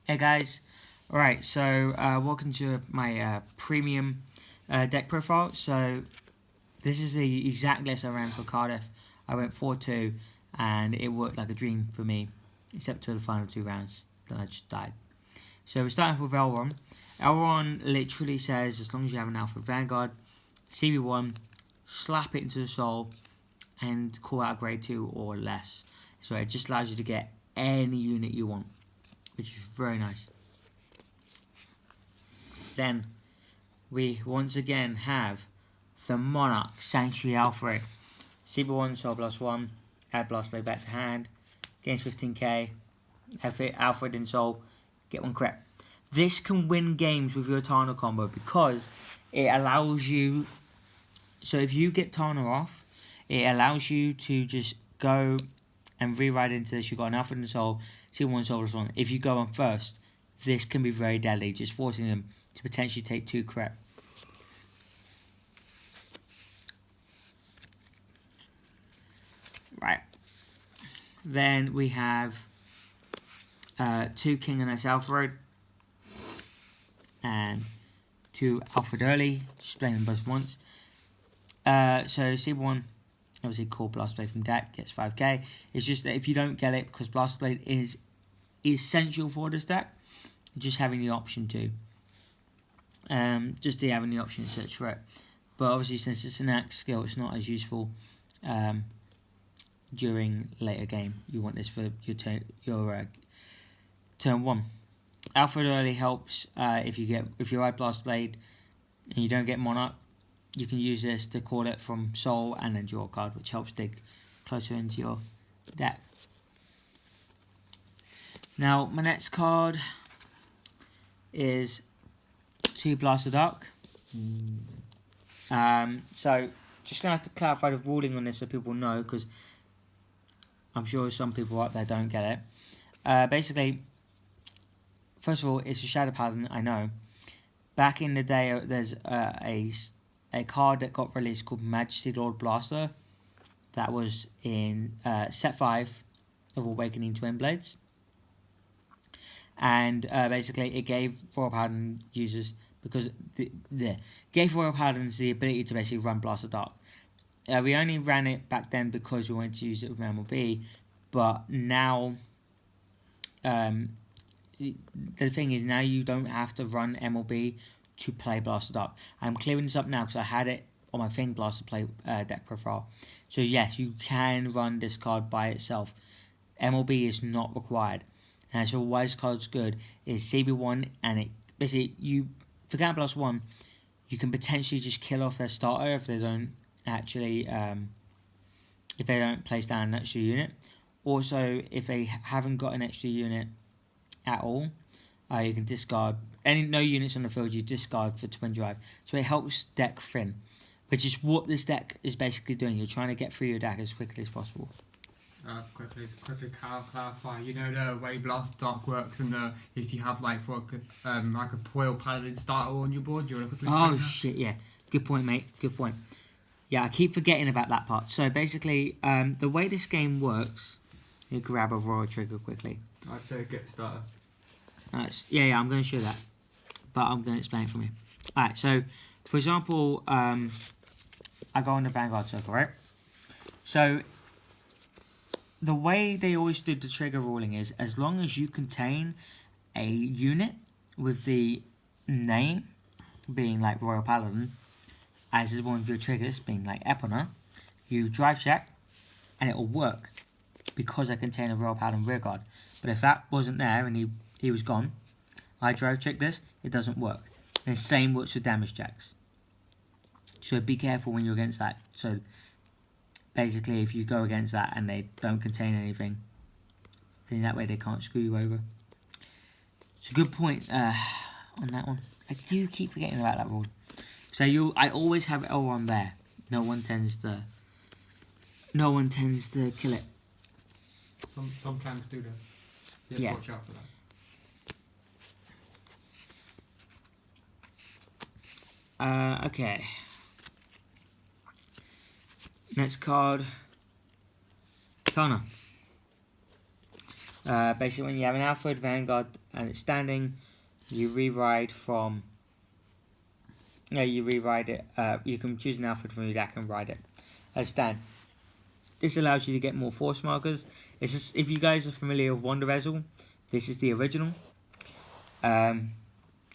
Hey guys, alright, so welcome to my premium deck profile. So this is the exact list I ran for Cardiff. I went 4-2 and it worked like a dream for me, except to the final 2 rounds, then I just died. So we're starting with Elrond. Elrond literally says as long as you have an Alfred Vanguard, CB1, slap it into the soul and call out a grade 2 or less. So it just allows you to get any unit you want, which is very nice. Then we once again have the Monarch Sanctuary Alfred. CB1 Soul +1, add Blast Blade back to hand, gains 15k, Alfred in Soul, get 1 crit. This can win games with your Tana combo because it allows you, so if you get Tana off, it allows you to just go and rewrite into this. You've got an Alfred in Soul, CB1 Soul +1. If you go on first, this can be very deadly, just forcing them to potentially take 2 crit. Right. Then we have 2 King and S Alfred and 2 Alfred early, just playing them both once. So CB1, obviously core Blast Blade from deck, gets 5k. It's just that if you don't get it, because Blast Blade is essential for this deck, just having the option to. Just having the option to search for it. But obviously since it's an axe skill, it's not as useful during later game. You want this for your turn 1. Alfred early helps if you ride Blast Blade and you don't get Monarch, you can use this to call it from Soul and then draw a card, which helps dig closer into your deck. Now my next card is 2 Blaster Dark. So just gonna have to clarify the ruling on this so people know, because I'm sure some people out there don't get it. Basically, first of all, it's a Shadow Paladin, I know. Back in the day, there's a card that got released called Majesty Lord Blaster. That was in set 5 of Awakening Twin Blades. And basically it gave Royal Paladin users, because gave Royal Paladins the ability to basically run Blaster Dark. We only ran it back then because we wanted to use it with MLB, but now the thing is, now you don't have to run MLB to play Blaster Dark. I'm clearing this up now because I had it on my Thing Blaster play deck profile. So yes, you can run this card by itself. MLB is not required. And so why this card's good is CB1, and it basically, you for Counter Blast 1, you can potentially just kill off their starter if they don't actually if they don't place down an extra unit. Also, if they haven't got an extra unit at all, you can discard no units on the field. You discard for Twin Drive, so it helps deck thin, which is what this deck is basically doing. You're trying to get through your deck as quickly as possible. Quickly clarify. You know the way Blast Dark works, and if you have like a Royal Paladin starter on your board, you want to quickly. Oh shit! Yeah, good point, mate. Good point. Yeah, I keep forgetting about that part. So basically, the way this game works, you grab a Royal Trigger quickly. I'd say get starter. Yeah, I'm going to show that, but I'm going to explain it for me. Alright, so for example, I go on the Vanguard circle, right? So the way they always did the trigger ruling is, as long as you contain a unit with the name being like Royal Paladin, as is one of your triggers being like Epona, you drive check and it will work because I contain a Royal Paladin rearguard. But if that wasn't there and he was gone, I drive check this, it doesn't work. And the same works for damage checks. So be careful when you're against that. So basically, if you go against that and they don't contain anything, then that way they can't screw you over. It's a good point on that one. I do keep forgetting about that rule. So I always have Elrond there. No one tends to kill it. Some clans do that. You have to watch out for that. Okay. Next card, Tana. Basically, when you have an Alfred Vanguard and it's standing, you rewrite from. You rewrite it. You can choose an Alfred from your deck and ride it as stand. This allows you to get more force markers. It's just, if you guys are familiar with Wonder Wrestle, this is the original. And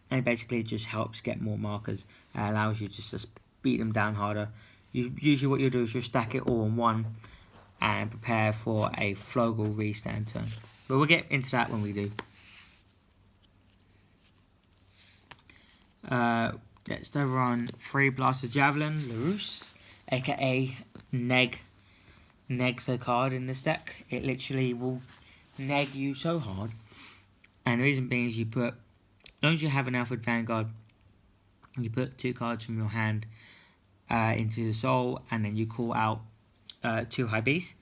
basically it just helps get more markers and allows you to just beat them down harder. Usually what you'll do is you'll stack it all in one and prepare for a Flogel restand turn. But we'll get into that when we do. Let's then run 3 Blaster Javelin, Larus, aka Neg the card in this deck. It literally will neg you so hard. And the reason being is as long as you have an Alfred Vanguard, you put 2 cards from your hand into the soul, and then you call out 2 high beasts.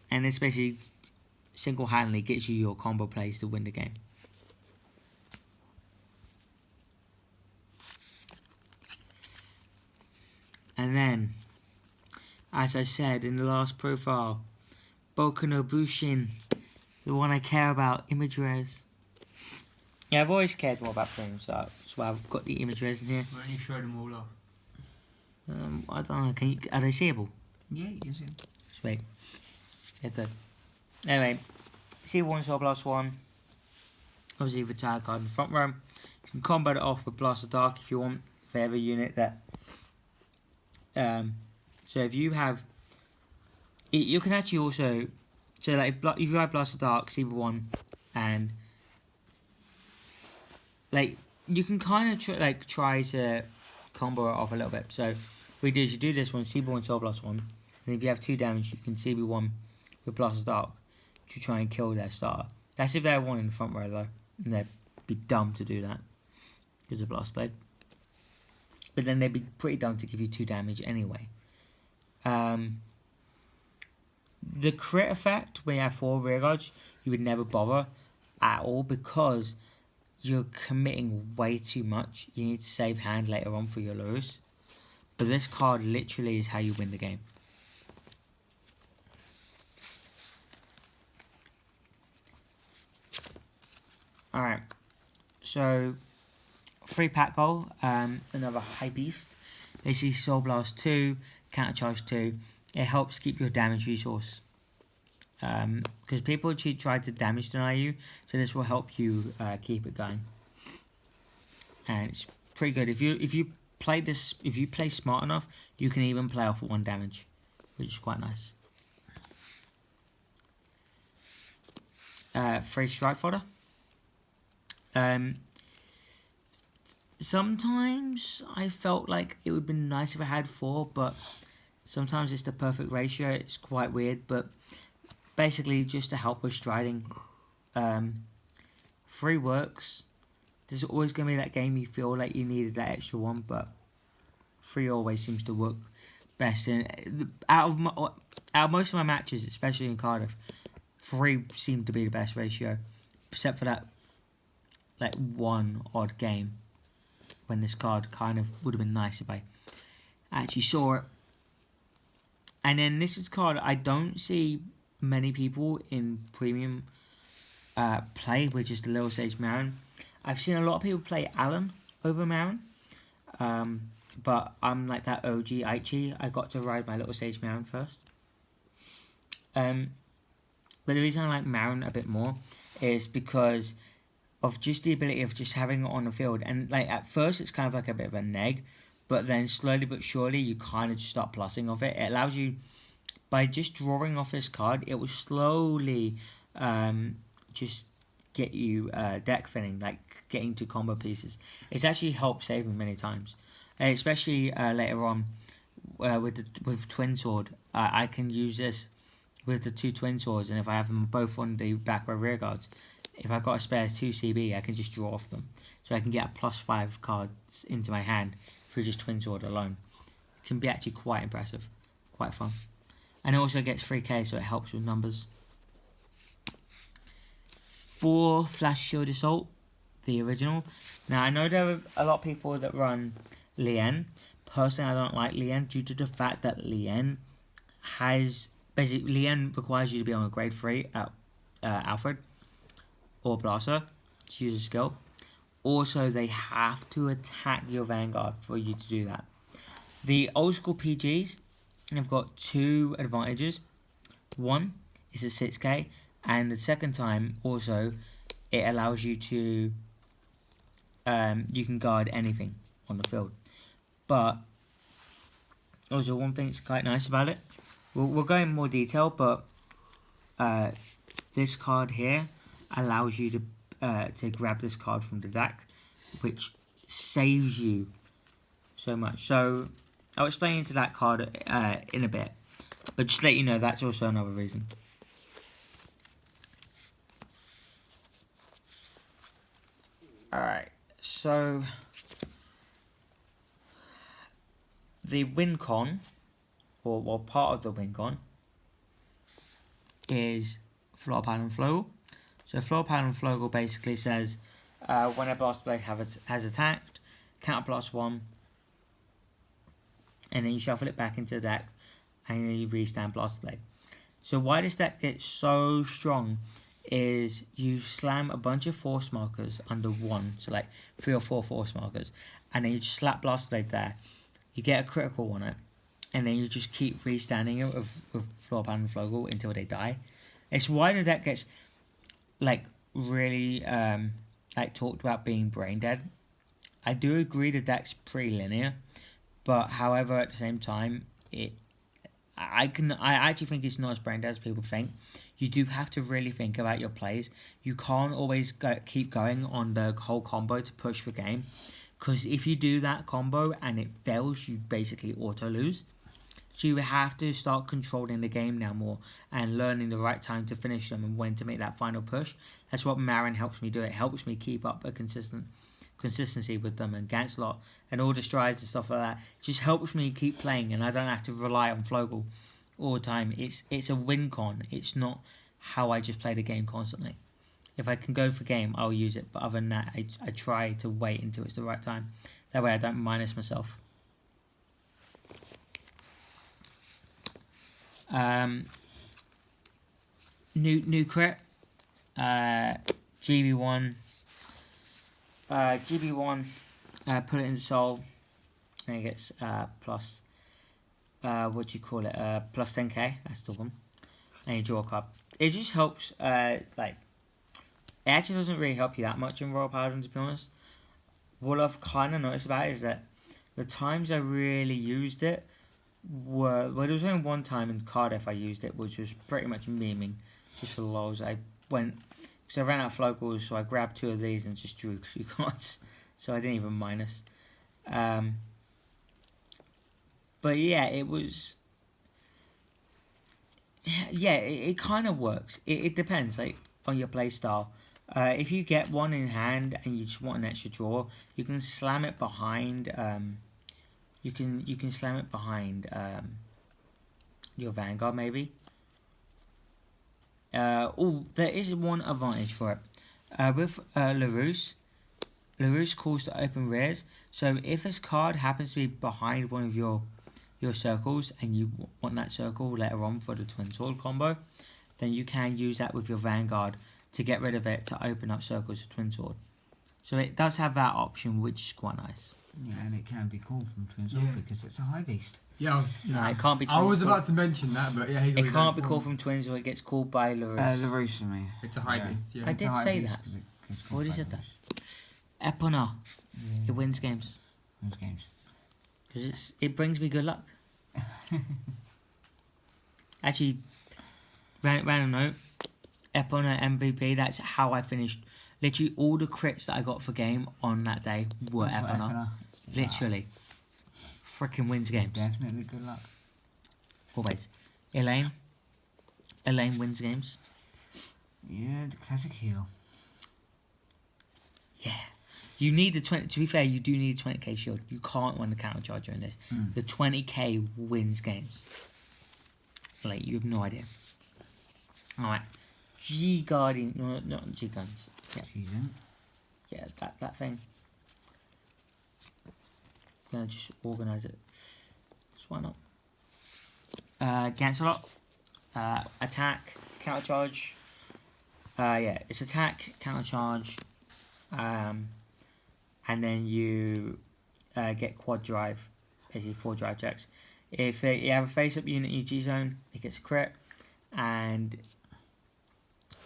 And this basically single-handedly gets you your combo plays to win the game. And then, as I said in the last profile, Boku no Bushin, the one I care about, image rares. Yeah, I've always cared more about frames, so that's why I've got the image rares in here. Why don't you show them all off? I don't know, are they seeable? Yeah, you can see them. Sweet. They're good. Anyway, C1 Soul Blast 1. Obviously, retire card in the front row. You can combo it off with Blast of Dark if you want, if they have a unit that. So if you have. You can actually also. So, like, if you have Blast of Dark, CB1, and. Like, you can kind of try to combo it off a little bit. So, what you do is you do this one, CB1 Soul Blast 1. And if you have 2 damage, you can CB1 with Blast of Dark to try and kill their starter. That's if they have 1 in the front row, though. And they'd be dumb to do that because of Blast Blade. But then they'd be pretty dumb to give you 2 damage anyway. The crit effect, when you have 4 rear guards, you would never bother at all because you're committing way too much. You need to save hand later on for your lures. But this card literally is how you win the game. Alright, so 3 pack goal, another high beast. Basically Soul Blast 2, Counter Charge 2. It helps keep your damage resource. Because people try to damage deny you, so this will help you keep it going. And it's pretty good. If you play smart enough, you can even play off 1 damage, which is quite nice. 3 Strike Fodder. Sometimes I felt like it would be nice if I had 4, but sometimes it's the perfect ratio. It's quite weird, but basically just to help with striding. 3 works. There's always going to be that game you feel like you needed that extra 1, but 3 always seems to work best. And out of most of my matches, especially in Cardiff, 3 seemed to be the best ratio, except for that like 1 odd game when this card kind of would have been nice if I actually saw it. And then this is a card I don't see many people in premium play with, just a Little Sage Marin. I've seen a lot of people play Alan over Marin, but I'm like that OG Aichi. I got to ride my Little Sage Marin first. But the reason I like Marin a bit more is because of just the ability of just having it on the field. And like at first it's kind of like a bit of a neg, but then slowly but surely you kind of just start plussing off it. It allows you, by just drawing off this card, it will slowly just get you deck filling, like getting to combo pieces. It's actually helped save me many times, especially later on with Twin Sword. I can use this with the 2 Twin Swords, and if I have them both on the back row rear guards, if I've got a spare 2 CB, I can just draw off them. So I can get a +5 cards into my hand through just Twin Sword alone. It can be actually quite impressive, quite fun. And it also gets 3k, so it helps with numbers. 4 Flash Shield Assault, the original. Now I know there are a lot of people that run Lien. Personally, I don't like Lien due to the fact that Lien has... Basically, Lien requires you to be on a grade 3 at Alfred or Blaster to use a skill. Also, they have to attack your Vanguard for you to do that. The old school PGs have got 2 advantages. One is a 6k, and the second time also it allows you to you can guard anything on the field. But also one thing that's quite nice about it, we'll go in more detail, but this card here allows you to grab this card from the deck, which saves you so much. So I'll explain into that card in a bit, but just to let you know, that's also another reason. Alright, so the win con, or part of the win con, is Floor Pattern Flogel. So Floor Pattern Flogel basically says when a Blast Blade has attacked, counter +1, and then you shuffle it back into the deck, and then you restand Blast Blade. So why this deck gets so strong is you slam a bunch of force markers under one, so like 3 or 4 force markers, and then you just slap Blast Blade there. You get a critical on it, and then you just keep restanding it with Floor Pattern Flogel until they die. It's why the deck gets like really like talked about being brain dead. I do agree the deck's pretty linear, but however at the same time I actually think it's not as brain dead as people think. You do have to really think about your plays. You can't always keep going on the whole combo to push the game, because if you do that combo and it fails, you basically auto lose. So you have to start controlling the game now more and learning the right time to finish them and when to make that final push. That's what Marin helps me do. It helps me keep up a consistency with them, and Ganslot and all the strides and stuff like that. It just helps me keep playing, and I don't have to rely on Flogel all the time. It's a win con. It's not how I just play the game constantly. If I can go for game, I'll use it, but other than that, I try to wait until it's the right time. That way I don't minus myself. New crit, GB1, put it into Soul, and it gets plus, what do you call it, plus 10k, that's the one, and you draw a card. It just helps, like, it actually doesn't really help you that much in Royal Paladin, to be honest. What I've kind of noticed about it is that the times I really used it well, there was only one time in Cardiff I used it, which was pretty much memeing, just for the lols. I went, because I ran out of Flogels, so I grabbed 2 of these and just drew 2 cards, so I didn't even minus. But yeah, it was, yeah, it kind of works. It depends, like, on your play style. If you get one in hand and you just want an extra draw, you can slam it behind. You can slam it behind your Vanguard maybe. Oh, there is one advantage for it. With LaRousse calls to open rears. So if this card happens to be behind one of your circles and you want that circle later on for the Twin Sword combo, then you can use that with your Vanguard to get rid of it to open up circles with Twin Sword. So it does have that option, which is quite nice. Yeah, and it can be called from Twin Sword because it's a high beast. Yeah, no, it can't be. I was about to mention that, but yeah, it can't be called from Twins, or it gets called by LaRousse. LaRousse, I mean. It's a high beast. Yeah, I did say that. I already said that. Epona. Yeah. It wins games. Wins games. Because it brings me good luck. Actually, random note. Epona MVP. That's how I finished. Literally all the crits that I got for game on that day were Epona. Literally. Freaking wins games. Definitely good luck. Always. Elaine wins games. Yeah, the classic heal. Yeah. You need the 20, to be fair, you do need a 20k shield. You can't win the counter charge in this. The 20k wins games. Like, you have no idea. Alright. G Guardian, no, not G Guns. Yeah. Season. Yeah, it's that thing. Gonna just organise it. Just why not? Gancelot. Attack, counter charge. Yeah, it's attack, counter charge, and then you get quad drive, basically 4 drive checks. If you have a face-up unit in your G zone, it gets a crit, and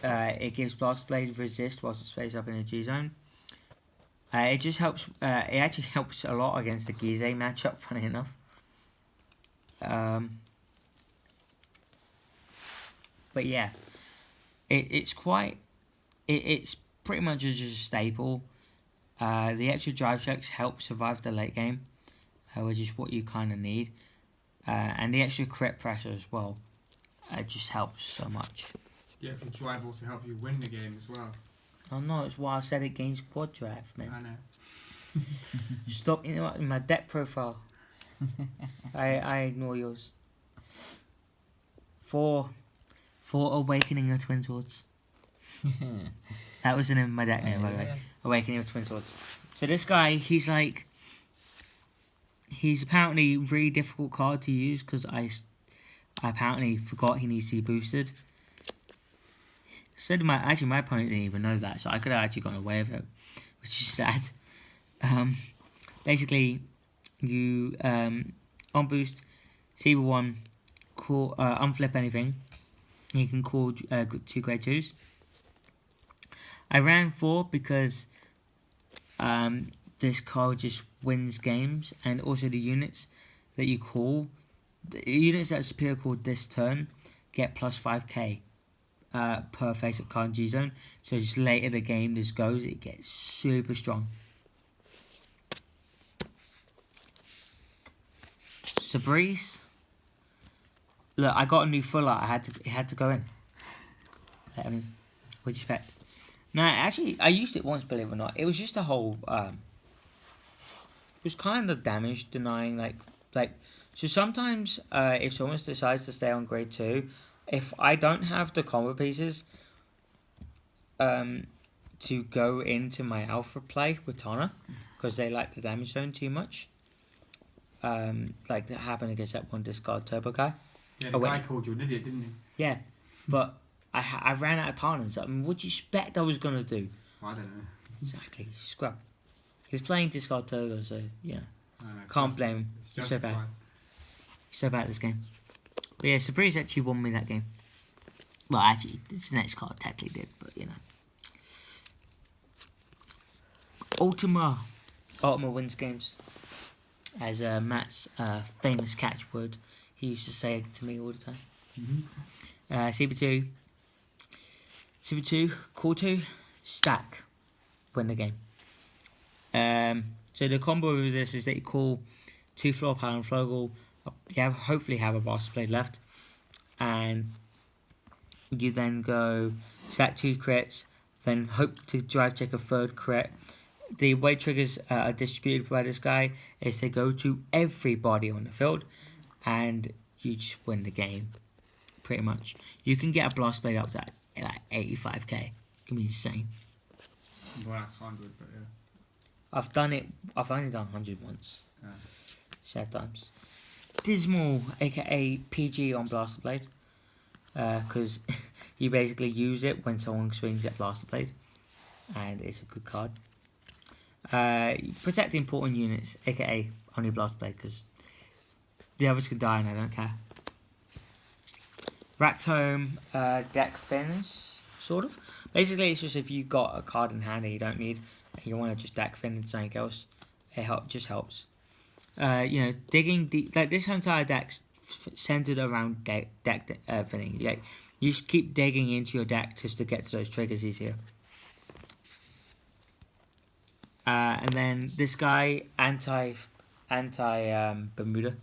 it gives Blast Blade resist whilst it's face up in a G zone. It just helps. It actually helps a lot against the Gize matchup. Funny enough. But yeah, it's quite. It's pretty much just a staple. The extra drive checks help survive the late game, which is what you kind of need. And the extra crit pressure as well. Just helps so much. The extra drive also helps you win the game as well. Oh no, it's why I said it gains quad drive, man. I know. Stop interrupting my deck profile. I ignore yours. For Awakening of Twin Swords. That was in my deck name, by the way. Awakening of Twin Swords. So this guy, he's apparently a really difficult card to use because I apparently forgot he needs to be boosted. So my opponent didn't even know that, so I could have actually gone away with it, which is sad. Basically, you on boost, Saber 1, call unflip anything. You can call 2 grade 2s. I ran 4 because this card just wins games, and also the units that you call, the units that are superior called this turn get plus 5k per face-up card in G-Zone. So just later the game this goes, it gets super strong. Sabreeze. Look, I got a new full art. It had to go in. What'd you expect? No, actually, I used it once, believe it or not. It was just a whole. It was kind of damage denying, like. So sometimes, if someone decides to stay on grade 2, if I don't have the combo pieces, to go into my Alfred play with Tana, because they like the damage zone too much. Like that happened against that one discard turbo guy. Yeah, the guy called you an idiot, didn't he? Yeah, but I ran out of Tanas. I mean, what do you expect I was going to do? I don't know. Exactly, scrub. He was playing discard turbo, so, yeah. I don't know. Can't blame him. He's so bad. He's so bad at this game. But yeah, Sabreeze actually won me that game. Well, actually, this next card technically did, but, you know. Ultima wins games. As Matt's famous catchword, he used to say it to me all the time. CB2, call 2, stack, win the game. So the combo with this is that you call 2 floor power and Flogel. You hopefully have a Blast Blade left, and you then go stack 2 crits, then hope to drive check a 3rd crit. The way triggers are distributed by this guy is they go to everybody on the field, and you just win the game, pretty much. You can get a Blast Blade up to like 85k. It can be insane. Well, that's 100, but yeah. I've only done 100 once. Yeah. Sad times. Dismal, aka PG on Blaster Blade, because you basically use it when someone swings at Blaster Blade, and it's a good card. Protect important units, aka only Blast Blade, because the others could die and I don't care. Racked home, deck fins, sort of. Basically, it's just if you got a card in hand that you don't need, and you want to just deck fin and something else, it just helps. You know, digging deep, like this entire deck's centered around deck finning. Like, you just keep digging into your deck just to get to those triggers easier. And then this guy, anti Bermuda,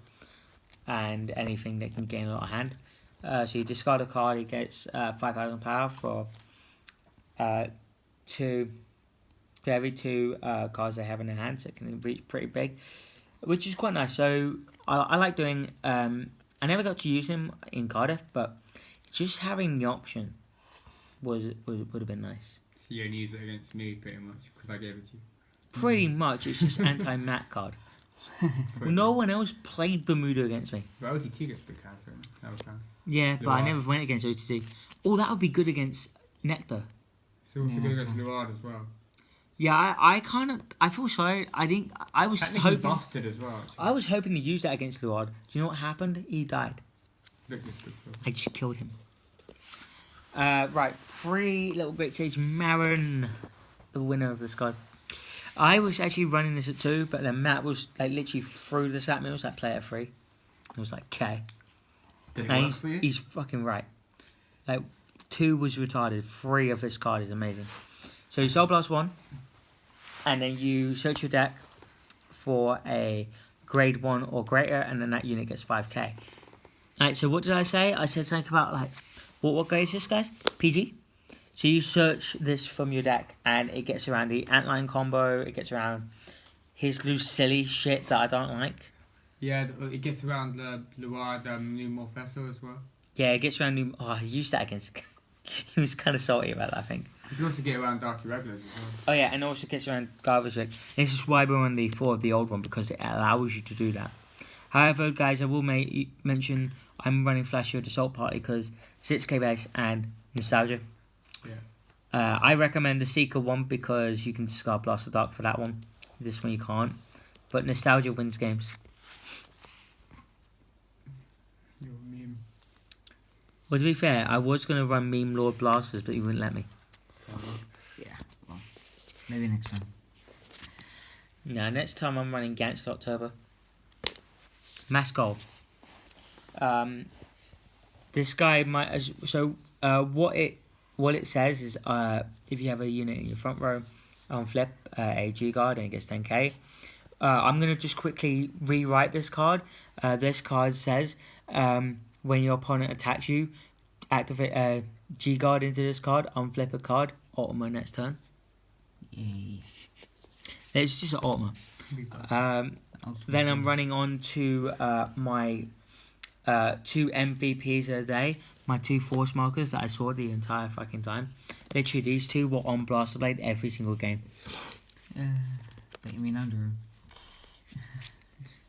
and anything that can gain a lot of hand. So you discard a card, he gets 5,000 power for every 2 cards they have in their hand, so it can reach pretty big, which is quite nice. So I like doing. I never got to use him in Cardiff, but just having the option would have been nice. So you only use it against me pretty much because I gave it to you. Pretty much, it's just anti-mat card. Well, no one else played Bermuda against me. But OTT gets big cards, don't it? Yeah, but I never went against OTT. Oh, that would be good against Nectar. So also Yeah, going to go that's to Luard as well. Yeah, I feel sorry. I was Technically hoping. busted as well. Actually. I was hoping to use that against Luard. Do you know what happened? He died. Look, it's good for- I just killed him. Right, 3 little bits. Marin, the winner of this card. I was actually running this at 2, but then Matt was like literally threw this at me. It was like play at 3. I was like, okay. Did it And work for you? he's fucking right. Like 2 was retarded. 3 of this card is amazing. So you Soul Blast 1, and then you search your deck for a grade 1 or greater, and then that unit gets 5k. Alright, so what did I say? I said something about like, what grade is this, guys? PG? So you search this from your deck, and it gets around the Antline combo, it gets around his loose silly shit that I don't like. Yeah, it gets around the Luard New Morphesso as well. Yeah, it gets around new... Oh, I used that against... He was kind of salty about that, I think. You can also get around Dark Irregulars as well. Oh yeah, and also gets around Garbage Trick. This is why we're on the 4 of the old one, because it allows you to do that. However, guys, I will mention I'm running Flash Shield Assault Party because 6k base and Nostalgia. Yeah. I recommend the Seeker one because you can discard Blast of Dark for that one. This one you can't. But Nostalgia wins games. Your meme. Well, to be fair, I was going to run Meme Lord Blasters, but you wouldn't let me. Yeah, well, maybe next time. No, next time I'm running Gangster October. Mass Goal. This guy might... what it says is if you have a unit in your front row on flip a G guard and it gets 10k. I'm going to just quickly rewrite this card. This card says when your opponent attacks you, activate G guard into this card, unflip a card, Ultima next turn. Yay. It's just an Ultima. Then I'm running on to my 2 MVPs of the day, my 2 force markers that I saw the entire fucking time. Literally, these 2 were on Blaster Blade every single game. What you mean under him?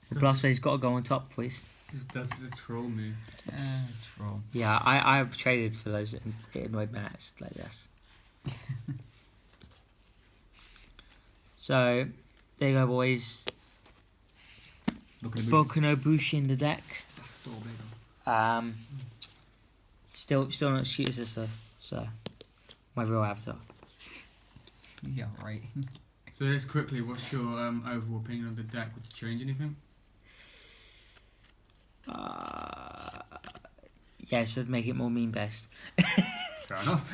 The Blaster Blade's got to go on top, please. That's the troll move. Troll. Yeah, I've traded for those. It annoyed Matt like this. So, there you go, boys. Bokunobushi in the deck. That's Storm. Still not cute as this though. So, my real avatar. Yeah, right. So just quickly, what's your overall opinion of the deck? Would you change anything? Yeah, so make it more meme based. Fair enough.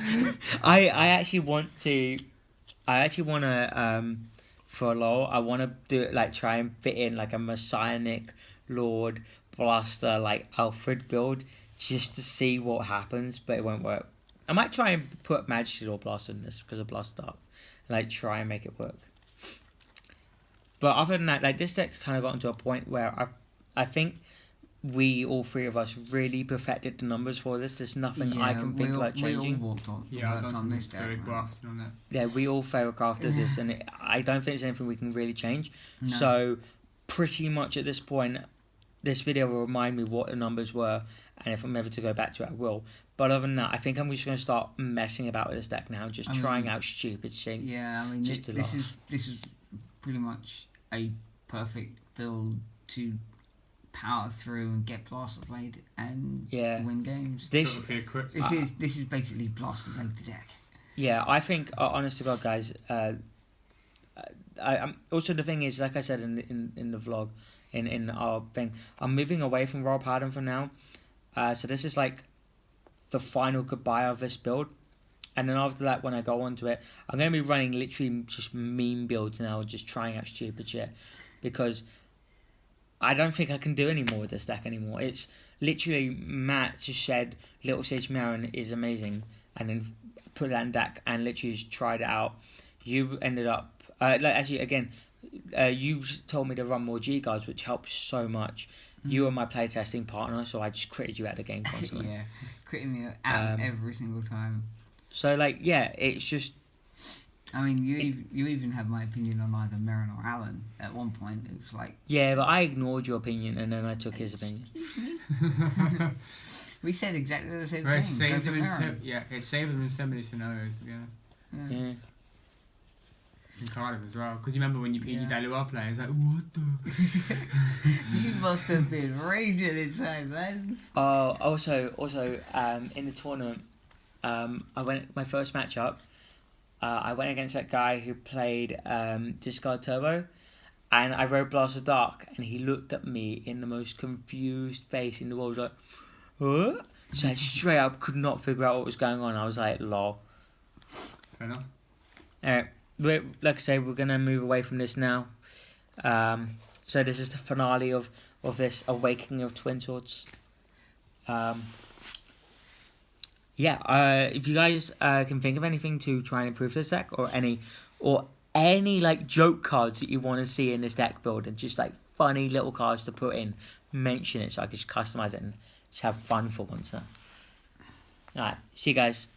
I actually want to for a lol, I want to do it like try and fit in like a Messianic Lord Blaster like Alfred build just to see what happens, but it won't work. I might try and put Majesty Lord Blaster in this because of Blast Dark, like try and make it work. But other than that, like this deck's kind of gotten to a point where I think we all 3 of us really perfected the numbers for this. There's nothing I can think about changing. We all walked on. Yeah, I worked don't on think this it's very deck. grafted on that. Yeah, we all fail crafted this, and I don't think there's anything we can really change. No. So, pretty much at this point, this video will remind me what the numbers were, and if I'm ever to go back to it, I will. But other than that, I think I'm just going to start messing about with this deck now, just trying out stupid shit. Yeah, I mean, Just to this laugh. is pretty much a perfect build to power through and get Blaster Blade and win games. This, quick. This is basically Blaster Blade the deck. yeah, I think, honest to God, guys, also the thing is, like I said in the vlog, in our thing, I'm moving away from Royal Paladin for now. So this is like the final goodbye of this build. And then after that, when I go onto it, I'm going to be running literally just meme builds now, just trying out stupid shit. Because I don't think I can do any more with this deck anymore. It's literally Matt just said Little Sage Marin is amazing, and then put that in deck and literally just tried it out. You ended up you told me to run more G guards, which helped so much. You were my playtesting partner, so I just critted you out of the game constantly. Yeah, critting me out every single time. So like, yeah, it's just. I mean, you even had my opinion on either Merrin or Alan at one point. It was like... Yeah, but I ignored your opinion and then I took his opinion. We said exactly the same Well, thing. it saved them in so many scenarios, to be honest. Yeah. In Cardiff as well, because you remember when you PG Daluar playing, it's like, what the? You must have been raging inside, man. Oh, also, in the tournament, I went my first matchup. I went against that guy who played Discard Turbo, and I rode Blast of Dark, and he looked at me in the most confused face in the world, like, huh? So straight up, could not figure out what was going on. I was like, lol. Fair enough. Like I say, we're gonna move away from this now. So this is the finale of this Awakening of Twin Swords. If you guys can think of anything to try and improve this deck, or any like joke cards that you want to see in this deck build, and just like funny little cards to put in, mention it so I can just customize it and just have fun for once now. Alright, see you guys.